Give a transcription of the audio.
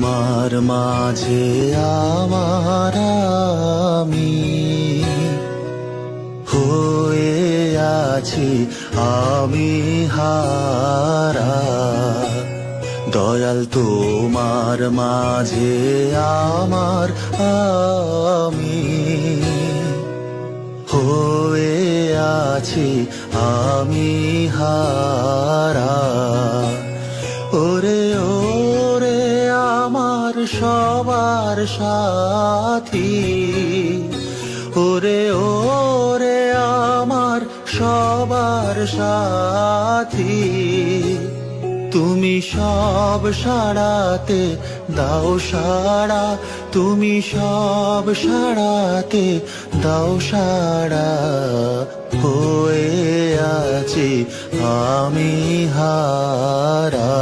তোমার মাঝে আমার আমি হয়ে আছি আমি হারা। দয়াল তোমার মাঝে আমার আমি হয়ে আছি আমি হারা। ওরে ওরে আমার সবার সাথী, ওরে ওরে আমার সবার সাথী, তুমি সব সাড়াতে দাও সাড়া, তুমি সব সাড়াতে দাও সাড়া। হয়ে আছি আমি হারা।